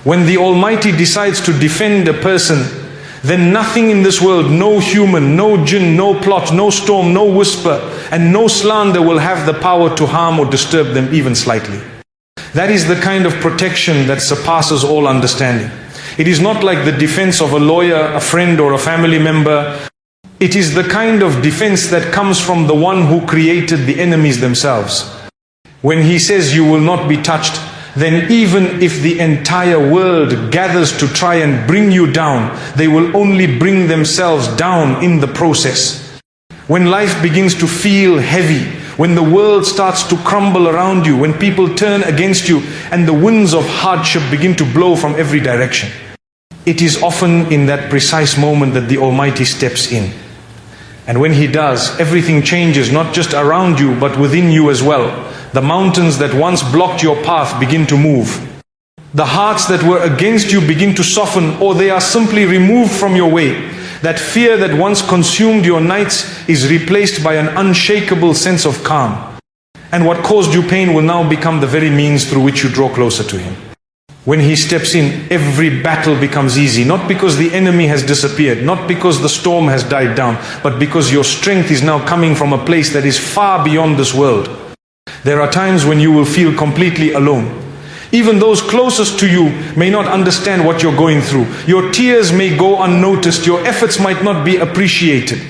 When the Almighty decides to defend a person, then nothing in this world, no human, no jinn, no plot, no storm, no whisper, and no slander will have the power to harm or disturb them even slightly. That is the kind of protection that surpasses all understanding. It is not like the defense of a lawyer, a friend, or a family member. It is the kind of defense that comes from the one who created the enemies themselves. When He says you will not be touched, then even if the entire world gathers to try and bring you down, they will only bring themselves down in the process. When life begins to feel heavy, when the world starts to crumble around you, when people turn against you and the winds of hardship begin to blow from every direction, it is often in that precise moment that the Almighty steps in. And when He does, everything changes, not just around you, but within you as well. The mountains that once blocked your path begin to move. The hearts that were against you begin to soften, or they are simply removed from your way. That fear that once consumed your nights is replaced by an unshakable sense of calm. And what caused you pain will now become the very means through which you draw closer to Him. When He steps in, every battle becomes easy, not because the enemy has disappeared, not because the storm has died down, but because your strength is now coming from a place that is far beyond this world. There are times when you will feel completely alone. Even those closest to you may not understand what you're going through. Your tears may go unnoticed, your efforts might not be appreciated.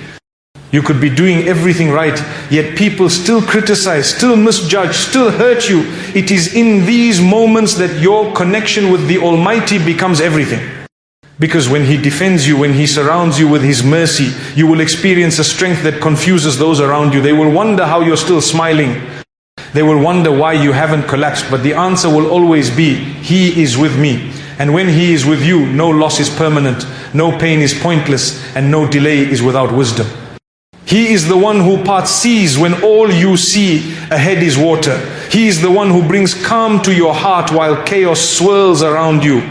You could be doing everything right, yet people still criticize, still misjudge, still hurt you. It is in these moments that your connection with the Almighty becomes everything. Because when He defends you, when He surrounds you with His mercy, you will experience a strength that confuses those around you. They will wonder how you're still smiling. They will wonder why you haven't collapsed, but the answer will always be, He is with me. And when He is with you, no loss is permanent, no pain is pointless, and no delay is without wisdom. He is the one who parts seas when all you see ahead is water. He is the one who brings calm to your heart while chaos swirls around you.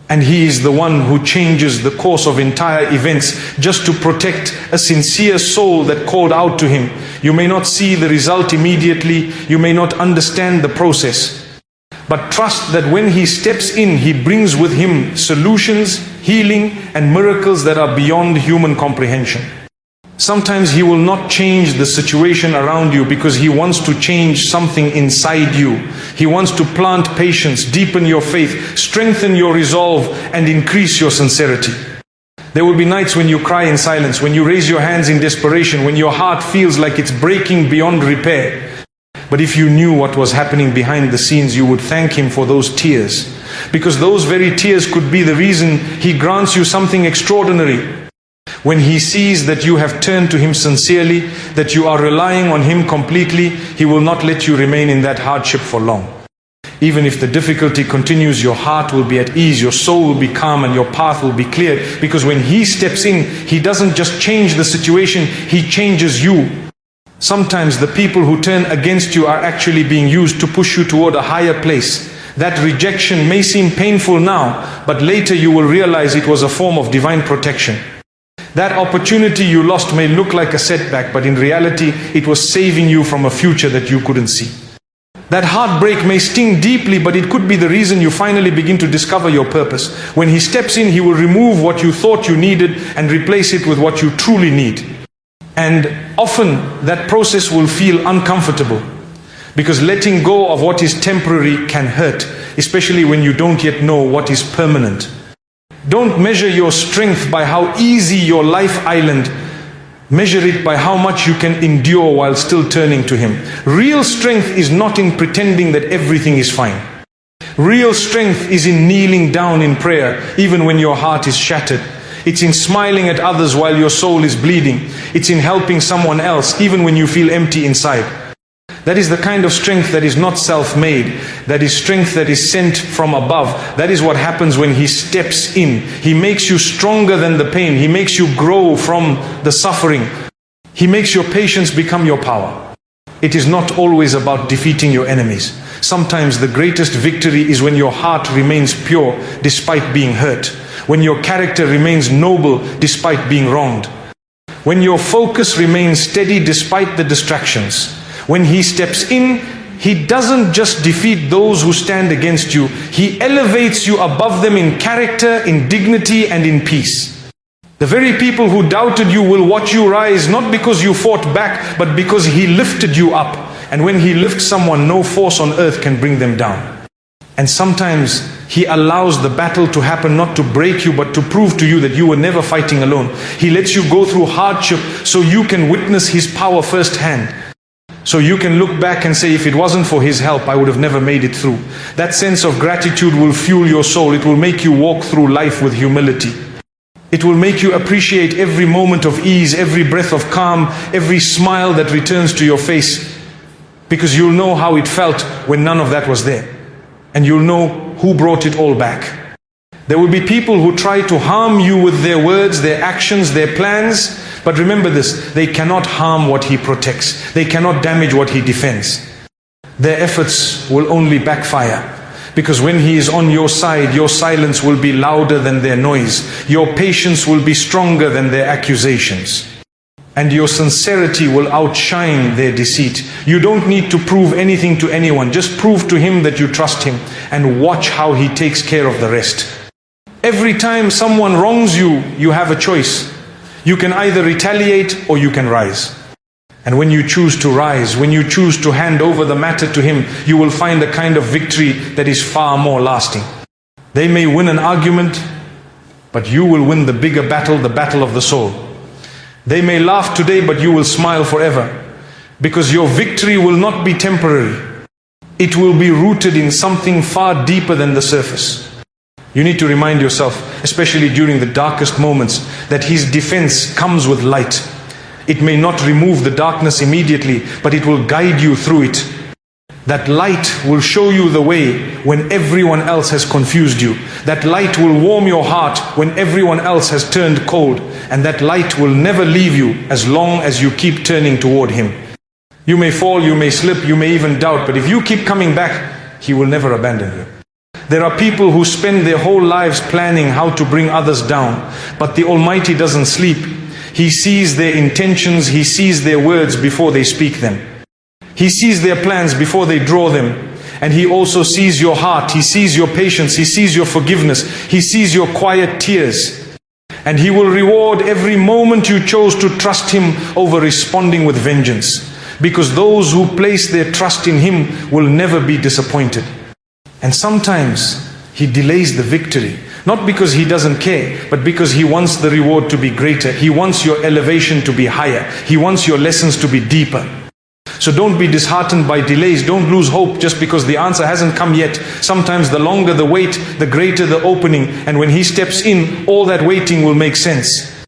And He is the one who changes the course of entire events just to protect a sincere soul that called out to Him. You may not see the result immediately, you may not understand the process, but trust that when He steps in, He brings with Him solutions, healing, and miracles that are beyond human comprehension. Sometimes He will not change the situation around you because He wants to change something inside you. He wants to plant patience, deepen your faith, strengthen your resolve, and increase your sincerity. There will be nights when you cry in silence, when you raise your hands in desperation, when your heart feels like it's breaking beyond repair. But if you knew what was happening behind the scenes, you would thank Him for those tears. Because those very tears could be the reason He grants you something extraordinary. When He sees that you have turned to Him sincerely, that you are relying on Him completely, He will not let you remain in that hardship for long. Even if the difficulty continues, your heart will be at ease, your soul will be calm, and your path will be cleared. Because when He steps in, He doesn't just change the situation, He changes you. Sometimes the people who turn against you are actually being used to push you toward a higher place. That rejection may seem painful now, but later you will realize it was a form of divine protection. That opportunity you lost may look like a setback, but in reality, it was saving you from a future that you couldn't see. That heartbreak may sting deeply, but it could be the reason you finally begin to discover your purpose. When He steps in, He will remove what you thought you needed and replace it with what you truly need. And often that process will feel uncomfortable, because letting go of what is temporary can hurt, especially when you don't yet know what is permanent. Don't measure your strength by how easy your life island. Measure it by how much you can endure while still turning to Him. Real strength is not in pretending that everything is fine. Real strength is in kneeling down in prayer, even when your heart is shattered. It's in smiling at others while your soul is bleeding. It's in helping someone else, even when you feel empty inside. That is the kind of strength that is not self-made. That is strength that is sent from above. That is what happens when He steps in. He makes you stronger than the pain. He makes you grow from the suffering. He makes your patience become your power. It is not always about defeating your enemies. Sometimes the greatest victory is when your heart remains pure despite being hurt. When your character remains noble despite being wronged. When your focus remains steady despite the distractions. When He steps in, He doesn't just defeat those who stand against you, He elevates you above them in character, in dignity, and in peace. The very people who doubted you will watch you rise, not because you fought back, but because He lifted you up. And when He lifts someone, no force on earth can bring them down. And sometimes He allows the battle to happen not to break you, but to prove to you that you were never fighting alone. He lets you go through hardship so you can witness His power firsthand. So you can look back and say, if it wasn't for His help, I would have never made it through. That sense of gratitude will fuel your soul. It will make you walk through life with humility. It will make you appreciate every moment of ease, every breath of calm, every smile that returns to your face. Because you'll know how it felt when none of that was there. And you'll know who brought it all back. There will be people who try to harm you with their words, their actions, their plans. But remember this, they cannot harm what He protects. They cannot damage what He defends. Their efforts will only backfire. Because when He is on your side, your silence will be louder than their noise. Your patience will be stronger than their accusations. And your sincerity will outshine their deceit. You don't need to prove anything to anyone. Just prove to Him that you trust Him, and watch how He takes care of the rest. Every time someone wrongs you, you have a choice. You can either retaliate or you can rise. And when you choose to rise, when you choose to hand over the matter to Him, you will find a kind of victory that is far more lasting. They may win an argument, but you will win the bigger battle, the battle of the soul. They may laugh today, but you will smile forever. Because your victory will not be temporary. It will be rooted in something far deeper than the surface. You need to remind yourself, especially during the darkest moments, that His defense comes with light. It may not remove the darkness immediately, but it will guide you through it. That light will show you the way when everyone else has confused you. That light will warm your heart when everyone else has turned cold. And that light will never leave you as long as you keep turning toward Him. You may fall, you may slip, you may even doubt, but if you keep coming back, He will never abandon you. There are people who spend their whole lives planning how to bring others down, but the Almighty doesn't sleep. He sees their intentions, He sees their words before they speak them. He sees their plans before they draw them. And He also sees your heart, He sees your patience, He sees your forgiveness, He sees your quiet tears. And He will reward every moment you chose to trust Him over responding with vengeance. Because those who place their trust in Him will never be disappointed. And sometimes He delays the victory. Not because He doesn't care, but because He wants the reward to be greater. He wants your elevation to be higher. He wants your lessons to be deeper. So don't be disheartened by delays. Don't lose hope just because the answer hasn't come yet. Sometimes the longer the wait, the greater the opening. And when He steps in, all that waiting will make sense.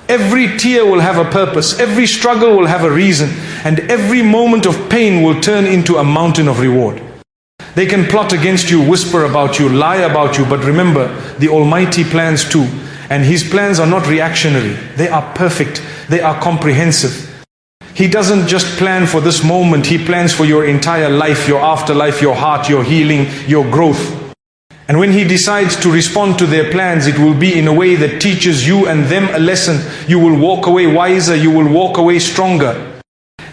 Every tear will have a purpose. Every struggle will have a reason. And every moment of pain will turn into a mountain of reward. They can plot against you, whisper about you, lie about you, but remember, the Almighty plans too. And His plans are not reactionary. They are perfect. They are comprehensive. He doesn't just plan for this moment. He plans for your entire life, your afterlife, your heart, your healing, your growth. And when He decides to respond to their plans, it will be in a way that teaches you and them a lesson. You will walk away wiser. You will walk away stronger.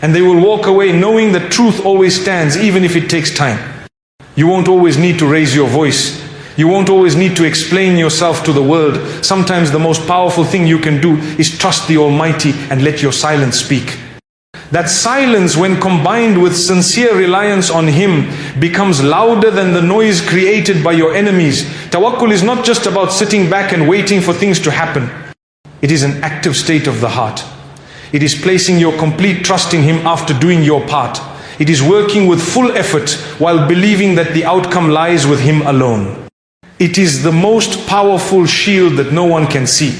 And they will walk away knowing that truth always stands, even if it takes time. You won't always need to raise your voice. You won't always need to explain yourself to the world. Sometimes the most powerful thing you can do is trust the Almighty and let your silence speak. That silence, when combined with sincere reliance on Him, becomes louder than the noise created by your enemies. Tawakkul is not just about sitting back and waiting for things to happen. It is an active state of the heart. It is placing your complete trust in Him after doing your part. It is working with full effort while believing that the outcome lies with Him alone. It is the most powerful shield that no one can see.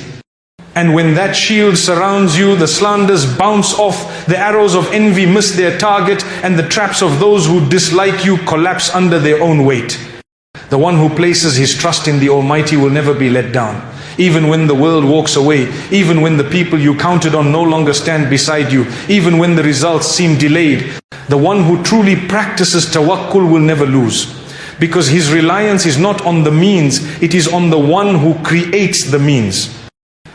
And when that shield surrounds you, the slanders bounce off, the arrows of envy miss their target, and the traps of those who dislike you collapse under their own weight. The one who places his trust in the Almighty will never be let down. Even when the world walks away, even when the people you counted on no longer stand beside you, even when the results seem delayed, the one who truly practices tawakkul will never lose. Because his reliance is not on the means, it is on the one who creates the means.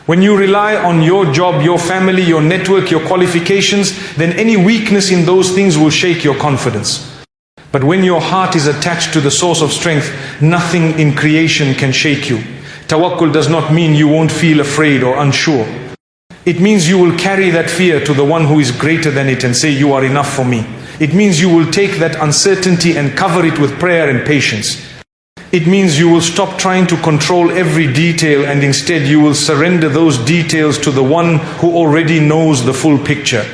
When you rely on your job, your family, your network, your qualifications, then any weakness in those things will shake your confidence. But when your heart is attached to the source of strength, nothing in creation can shake you. Tawakkul does not mean you won't feel afraid or unsure. It means you will carry that fear to the one who is greater than it and say, you are enough for me. It means you will take that uncertainty and cover it with prayer and patience. It means you will stop trying to control every detail and instead you will surrender those details to the one who already knows the full picture.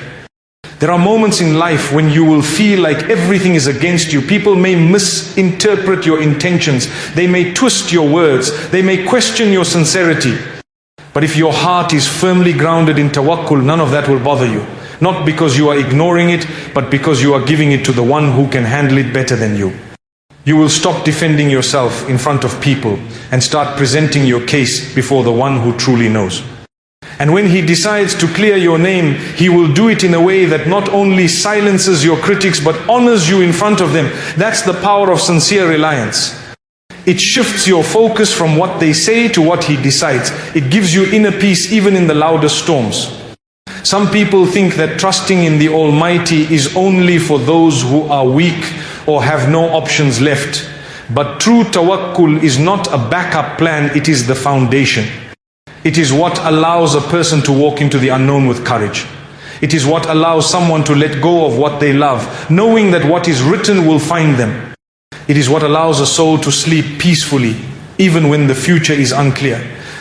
There are moments in life when you will feel like everything is against you. People may misinterpret your intentions. They may twist your words. They may question your sincerity. But if your heart is firmly grounded in tawakkul, none of that will bother you. Not because you are ignoring it, but because you are giving it to the one who can handle it better than you. You will stop defending yourself in front of people and start presenting your case before the one who truly knows. And when he decides to clear your name, he will do it in a way that not only silences your critics, but honors you in front of them. That's the power of sincere reliance. It shifts your focus from what they say to what he decides. It gives you inner peace even in the loudest storms. Some people think that trusting in the Almighty is only for those who are weak or have no options left. But true tawakkul is not a backup plan, it is the foundation. It is what allows a person to walk into the unknown with courage. It is what allows someone to let go of what they love, knowing that what is written will find them. It is what allows a soul to sleep peacefully, even when the future is unclear.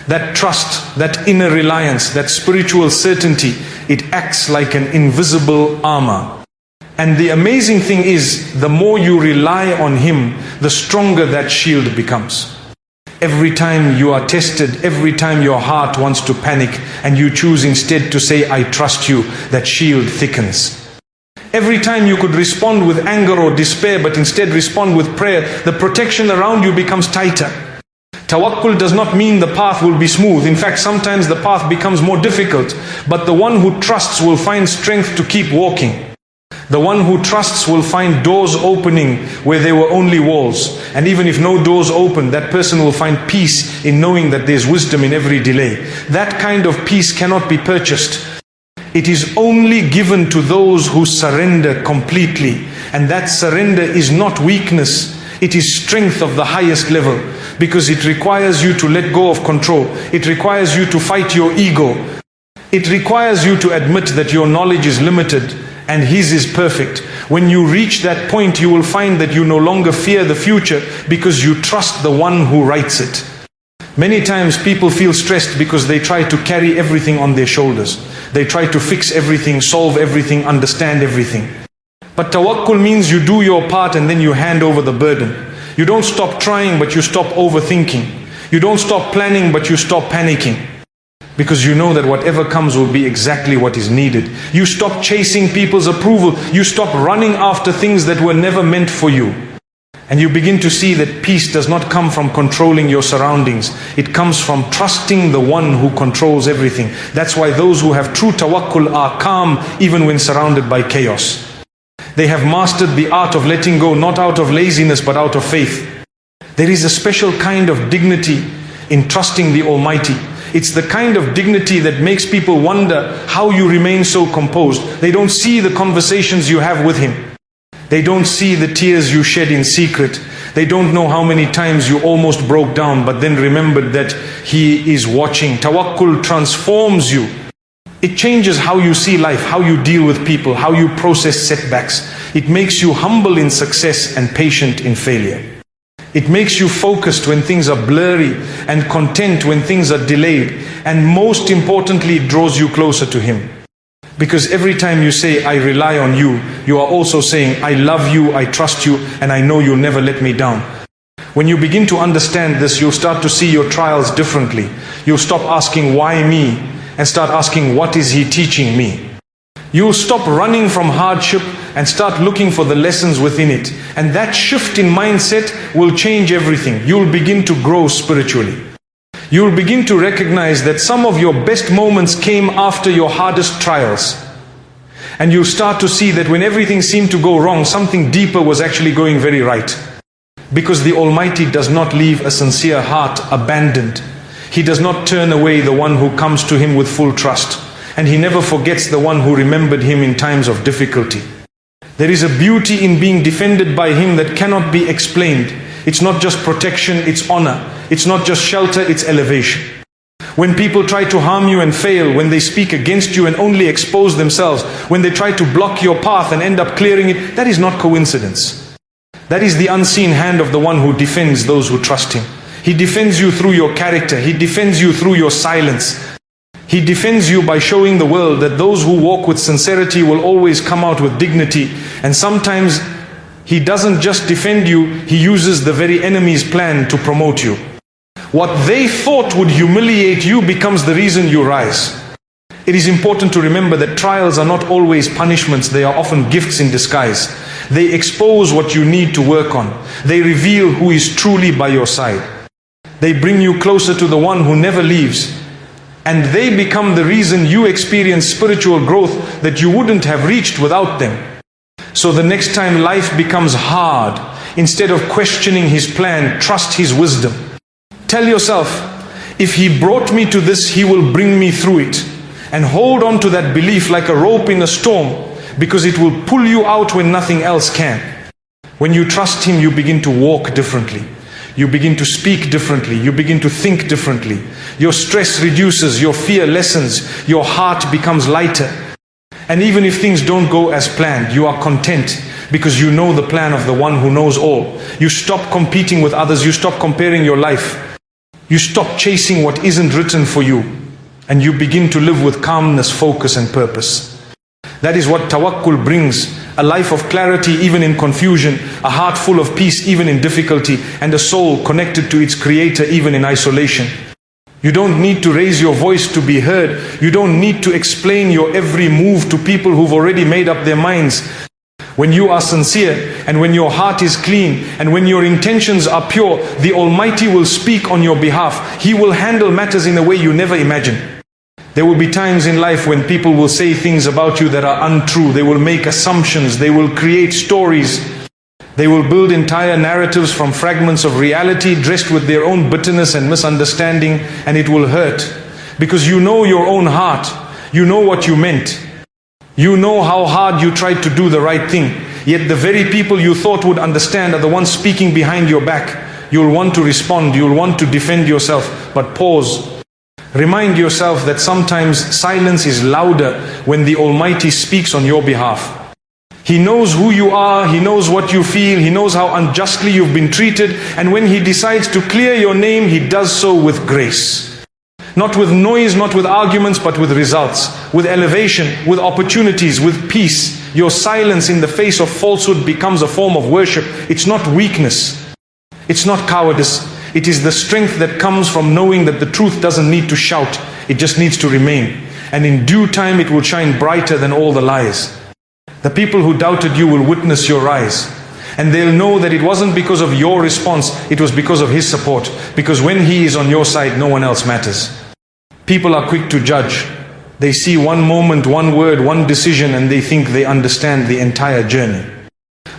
That trust, that inner reliance, that spiritual certainty, it acts like an invisible armor. And the amazing thing is, the more you rely on Him, the stronger that shield becomes. Every time you are tested, every time your heart wants to panic, and you choose instead to say, I trust you, that shield thickens. Every time you could respond with anger or despair, but instead respond with prayer, the protection around you becomes tighter. Tawakkul does not mean the path will be smooth. In fact, sometimes the path becomes more difficult. But the one who trusts will find strength to keep walking. The one who trusts will find doors opening where there were only walls. And even if no doors open, that person will find peace in knowing that there's wisdom in every delay. That kind of peace cannot be purchased. It is only given to those who surrender completely. And that surrender is not weakness. It is strength of the highest level. Because it requires you to let go of control. It requires you to fight your ego. It requires you to admit that your knowledge is limited and His is perfect. When you reach that point, you will find that you no longer fear the future because you trust the one who writes it. Many times people feel stressed because they try to carry everything on their shoulders. They try to fix everything, solve everything, understand everything. But tawakkul means you do your part and then you hand over the burden. You don't stop trying, but you stop overthinking. You don't stop planning, but you stop panicking. Because you know that whatever comes will be exactly what is needed. You stop chasing people's approval. You stop running after things that were never meant for you. And you begin to see that peace does not come from controlling your surroundings. It comes from trusting the one who controls everything. That's why those who have true tawakkul are calm even when surrounded by chaos. They have mastered the art of letting go, not out of laziness but out of faith. There is a special kind of dignity in trusting the Almighty. It's the kind of dignity that makes people wonder how you remain so composed. They don't see the conversations you have with Him. They don't see the tears you shed in secret. They don't know how many times you almost broke down but then remembered that He is watching. Tawakkul transforms you. It changes how you see life, how you deal with people, how you process setbacks. It makes you humble in success and patient in failure. It makes you focused when things are blurry and content when things are delayed. And most importantly, it draws you closer to Him. Because every time you say, I rely on you, you are also saying, I love you, I trust you, and I know you'll never let me down. When you begin to understand this, you'll start to see your trials differently. You'll stop asking, why me? And start asking, what is He teaching me? You'll stop running from hardship and start looking for the lessons within it. And that shift in mindset will change everything. You'll begin to grow spiritually. You'll begin to recognize that some of your best moments came after your hardest trials. And you'll start to see that when everything seemed to go wrong, something deeper was actually going very right. Because the Almighty does not leave a sincere heart abandoned. He does not turn away the one who comes to Him with full trust. And He never forgets the one who remembered Him in times of difficulty. There is a beauty in being defended by Him that cannot be explained. It's not just protection, it's honor. It's not just shelter, it's elevation. When people try to harm you and fail, when they speak against you and only expose themselves, when they try to block your path and end up clearing it, that is not coincidence. That is the unseen hand of the one who defends those who trust Him. He defends you through your character. He defends you through your silence. He defends you by showing the world that those who walk with sincerity will always come out with dignity. And sometimes He doesn't just defend you, He uses the very enemy's plan to promote you. What they thought would humiliate you becomes the reason you rise. It is important to remember that trials are not always punishments, they are often gifts in disguise. They expose what you need to work on. They reveal who is truly by your side. They bring you closer to the one who never leaves. And they become the reason you experience spiritual growth that you wouldn't have reached without them. So the next time life becomes hard, instead of questioning His plan, trust His wisdom. Tell yourself, if He brought me to this, He will bring me through it. And hold on to that belief like a rope in a storm, because it will pull you out when nothing else can. When you trust Him, you begin to walk differently. You begin to speak differently. You begin to think differently. Your stress reduces, your fear lessens, your heart becomes lighter. And even if things don't go as planned, you are content because you know the plan of the one who knows all. You stop competing with others. You stop comparing your life. You stop chasing what isn't written for you. And you begin to live with calmness, focus and purpose. That is what tawakkul brings. A life of clarity even in confusion, a heart full of peace even in difficulty, and a soul connected to its Creator even in isolation. You don't need to raise your voice to be heard. You don't need to explain your every move to people who've already made up their minds. When you are sincere, and when your heart is clean, and when your intentions are pure, the Almighty will speak on your behalf. He will handle matters in a way you never imagined. There will be times in life when people will say things about you that are untrue. They will make assumptions. They will create stories. They will build entire narratives from fragments of reality dressed with their own bitterness and misunderstanding, and it will hurt. Because you know your own heart. You know what you meant. You know how hard you tried to do the right thing. Yet the very people you thought would understand are the ones speaking behind your back. You'll want to respond. You'll want to defend yourself. But pause. Remind yourself that sometimes silence is louder when the Almighty speaks on your behalf. He knows who you are, He knows what you feel, He knows how unjustly you've been treated, and when He decides to clear your name, He does so with grace. Not with noise, not with arguments, but with results, with elevation, with opportunities, with peace. Your silence in the face of falsehood becomes a form of worship. It's not weakness. It's not cowardice. It is the strength that comes from knowing that the truth doesn't need to shout. It just needs to remain. And in due time it will shine brighter than all the lies. The people who doubted you will witness your rise. And they'll know that it wasn't because of your response, it was because of His support. Because when He is on your side, no one else matters. People are quick to judge. They see one moment, one word, one decision, and they think they understand the entire journey.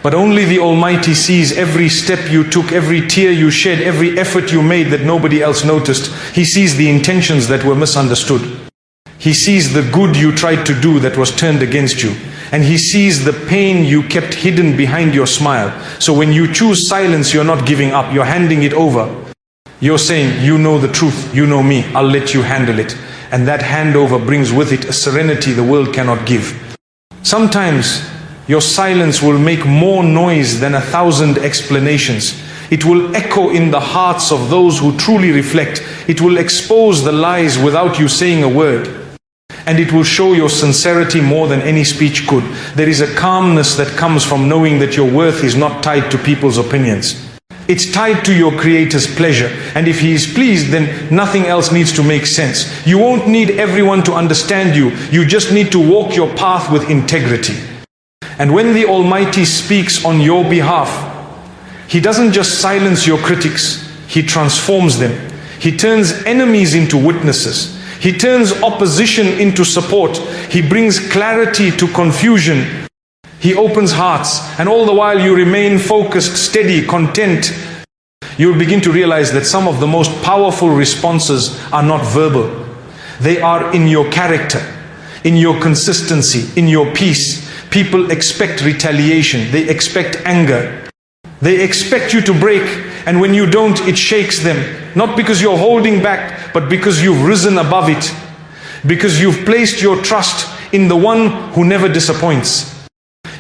But only the Almighty sees every step you took, every tear you shed, every effort you made that nobody else noticed. He sees the intentions that were misunderstood. He sees the good you tried to do that was turned against you. And He sees the pain you kept hidden behind your smile. So when you choose silence, you're not giving up, you're handing it over. You're saying, you know the truth, you know me, I'll let you handle it. And that handover brings with it a serenity the world cannot give. Sometimes your silence will make more noise than 1,000 explanations. It will echo in the hearts of those who truly reflect. It will expose the lies without you saying a word. And it will show your sincerity more than any speech could. There is a calmness that comes from knowing that your worth is not tied to people's opinions. It's tied to your Creator's pleasure. And if He is pleased, then nothing else needs to make sense. You won't need everyone to understand you. You just need to walk your path with integrity. And when the Almighty speaks on your behalf, He doesn't just silence your critics, He transforms them. He turns enemies into witnesses. He turns opposition into support. He brings clarity to confusion. He opens hearts, and all the while you remain focused, steady, content. You'll begin to realize that some of the most powerful responses are not verbal. They are in your character, in your consistency, in your peace. people expect retaliation, they expect anger. They expect you to break, and when you don't, it shakes them. Not because you're holding back, but because you've risen above it. Because you've placed your trust in the one who never disappoints.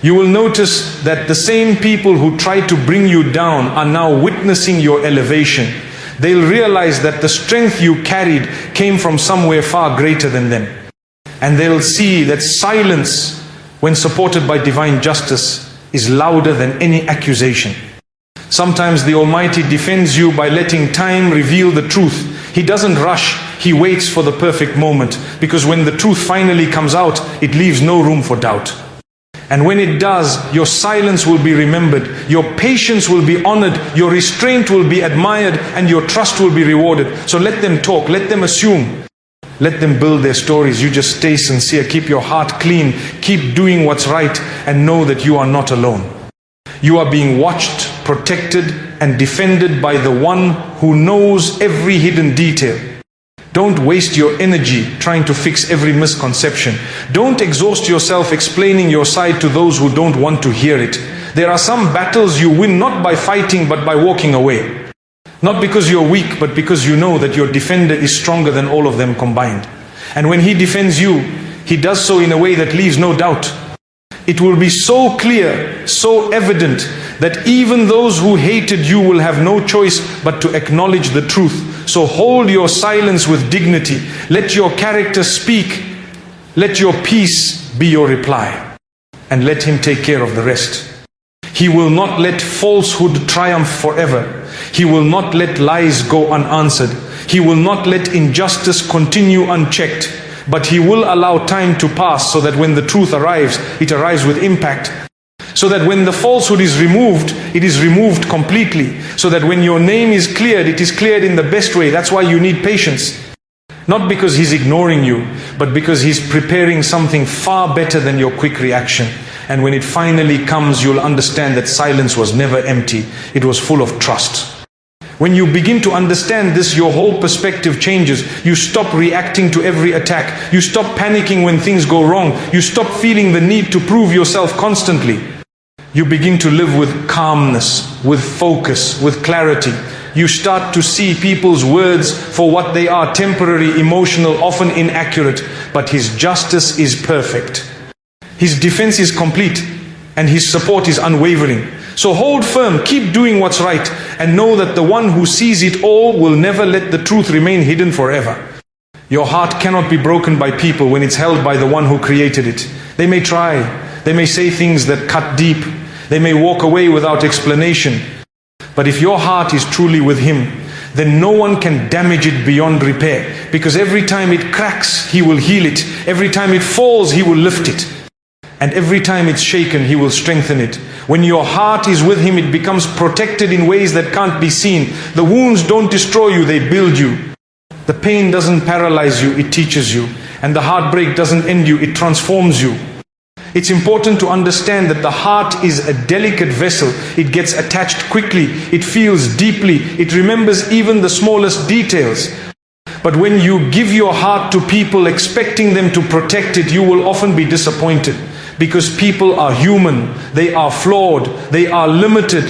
You will notice that the same people who try to bring you down are now witnessing your elevation. They'll realize that the strength you carried came from somewhere far greater than them. And they'll see that silence, when supported by divine justice, is louder than any accusation. Sometimes the Almighty defends you by letting time reveal the truth. He doesn't rush, He waits for the perfect moment, because when the truth finally comes out, it leaves no room for doubt. And when it does, your silence will be remembered, your patience will be honored, your restraint will be admired, and your trust will be rewarded. So let them talk, let them assume, let them build their stories. You just stay sincere, keep your heart clean, keep doing what's right, and know that you are not alone. You are being watched, protected, and defended by the one who knows every hidden detail. Don't waste your energy trying to fix every misconception. Don't exhaust yourself explaining your side to those who don't want to hear it. There are some battles you win not by fighting but by walking away. Not because you're weak, but because you know that your defender is stronger than all of them combined. And when he defends you, he does so in a way that leaves no doubt. It will be so clear, so evident, that even those who hated you will have no choice but to acknowledge the truth. So hold your silence with dignity. Let your character speak. Let your peace be your reply. And let Him take care of the rest. He will not let falsehood triumph forever. He will not let lies go unanswered. He will not let injustice continue unchecked. But He will allow time to pass so that when the truth arrives, it arrives with impact. So that when the falsehood is removed, it is removed completely. So that when your name is cleared, it is cleared in the best way. That's why you need patience. Not because He's ignoring you, but because He's preparing something far better than your quick reaction. And when it finally comes, you'll understand that silence was never empty. It was full of trust. When you begin to understand this, your whole perspective changes. You stop reacting to every attack. You stop panicking when things go wrong. You stop feeling the need to prove yourself constantly. You begin to live with calmness, with focus, with clarity. You start to see people's words for what they are: temporary, emotional, often inaccurate. But His justice is perfect. His defense is complete, and His support is unwavering. So hold firm, keep doing what's right, and know that the one who sees it all will never let the truth remain hidden forever. Your heart cannot be broken by people when it's held by the one who created it. They may try, they may say things that cut deep, they may walk away without explanation. But if your heart is truly with Him, then no one can damage it beyond repair. Because every time it cracks, He will heal it. Every time it falls, He will lift it. And every time it's shaken, He will strengthen it. When your heart is with Him, it becomes protected in ways that can't be seen. The wounds don't destroy you, they build you. The pain doesn't paralyze you, it teaches you. And the heartbreak doesn't end you, it transforms you. It's important to understand that the heart is a delicate vessel. It gets attached quickly, it feels deeply, it remembers even the smallest details. But when you give your heart to people expecting them to protect it, you will often be disappointed. Because people are human, they are flawed, they are limited.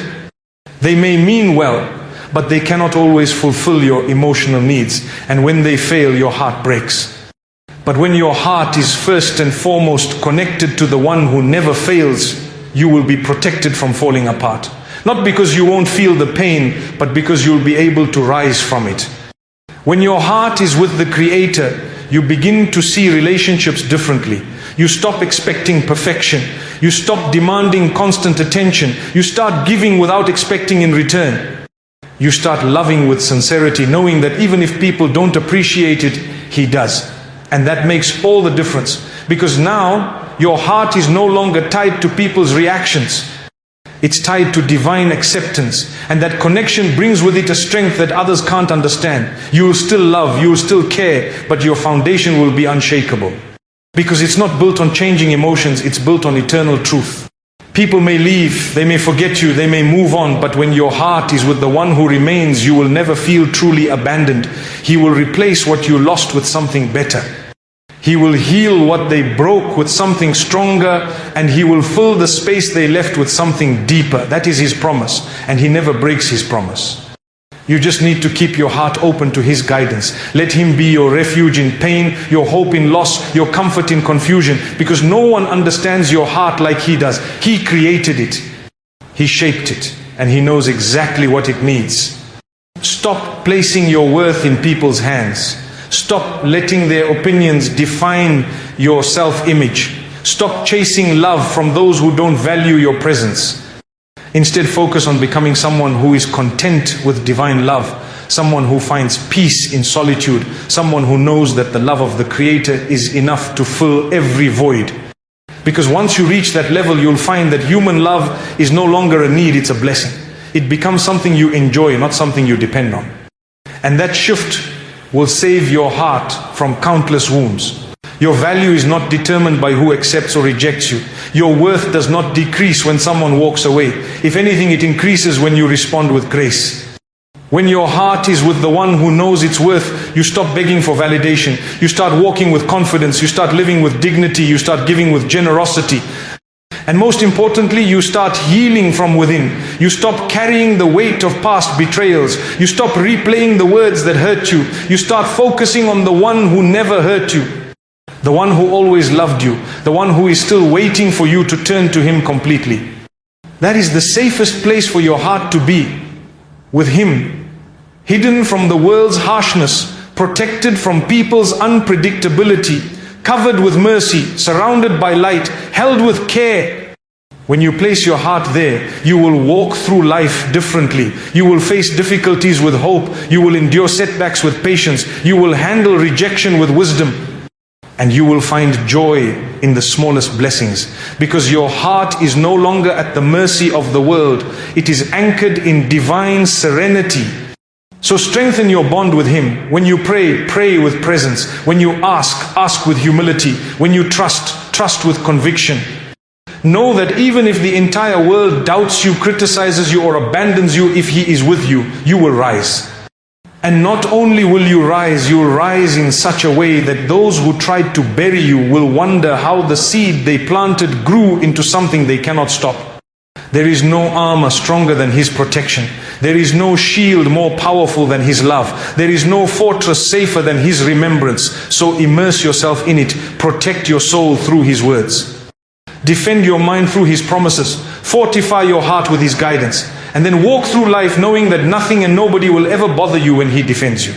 They may mean well, but they cannot always fulfill your emotional needs. And when they fail, your heart breaks. But when your heart is first and foremost connected to the one who never fails, you will be protected from falling apart. Not because you won't feel the pain, but because you'll be able to rise from it. When your heart is with the Creator, you begin to see relationships differently. You stop expecting perfection. You stop demanding constant attention. You start giving without expecting in return. You start loving with sincerity, knowing that even if people don't appreciate it, He does. And that makes all the difference. Because now, your heart is no longer tied to people's reactions. It's tied to divine acceptance. And that connection brings with it a strength that others can't understand. You will still love, you will still care, but your foundation will be unshakable. Because it's not built on changing emotions, it's built on eternal truth. People may leave, they may forget you, they may move on, but when your heart is with the one who remains, you will never feel truly abandoned. He will replace what you lost with something better. He will heal what they broke with something stronger, and He will fill the space they left with something deeper. That is His promise, and He never breaks His promise. You just need to keep your heart open to His guidance. Let Him be your refuge in pain, your hope in loss, your comfort in confusion, because no one understands your heart like He does. He created it, He shaped it, and He knows exactly what it needs. Stop placing your worth in people's hands. Stop letting their opinions define your self-image. Stop chasing love from those who don't value your presence. Instead, focus on becoming someone who is content with divine love, someone who finds peace in solitude, someone who knows that the love of the Creator is enough to fill every void. Because once you reach that level, you'll find that human love is no longer a need, it's a blessing. It becomes something you enjoy, not something you depend on. And that shift will save your heart from countless wounds. Your value is not determined by who accepts or rejects you. Your worth does not decrease when someone walks away. If anything, it increases when you respond with grace. When your heart is with the one who knows its worth, you stop begging for validation. You start walking with confidence. You start living with dignity. You start giving with generosity. And most importantly, you start healing from within. You stop carrying the weight of past betrayals. You stop replaying the words that hurt you. You start focusing on the one who never hurt you. The one who always loved you. The one who is still waiting for you to turn to Him completely. That is the safest place for your heart to be. With Him. Hidden from the world's harshness. Protected from people's unpredictability. Covered with mercy, surrounded by light, held with care. When you place your heart there, you will walk through life differently. You will face difficulties with hope. You will endure setbacks with patience. You will handle rejection with wisdom. And you will find joy in the smallest blessings. Because your heart is no longer at the mercy of the world. It is anchored in divine serenity. So strengthen your bond with Him. When you pray, pray with presence. When you ask, ask with humility. When you trust, trust with conviction. Know that even if the entire world doubts you, criticizes you, or abandons you, if He is with you, you will rise. And not only will you rise in such a way that those who tried to bury you will wonder how the seed they planted grew into something they cannot stop. There is no armor stronger than His protection. There is no shield more powerful than His love. There is no fortress safer than His remembrance. So immerse yourself in it. Protect your soul through His words. Defend your mind through His promises. Fortify your heart with His guidance. And then walk through life knowing that nothing and nobody will ever bother you when He defends you.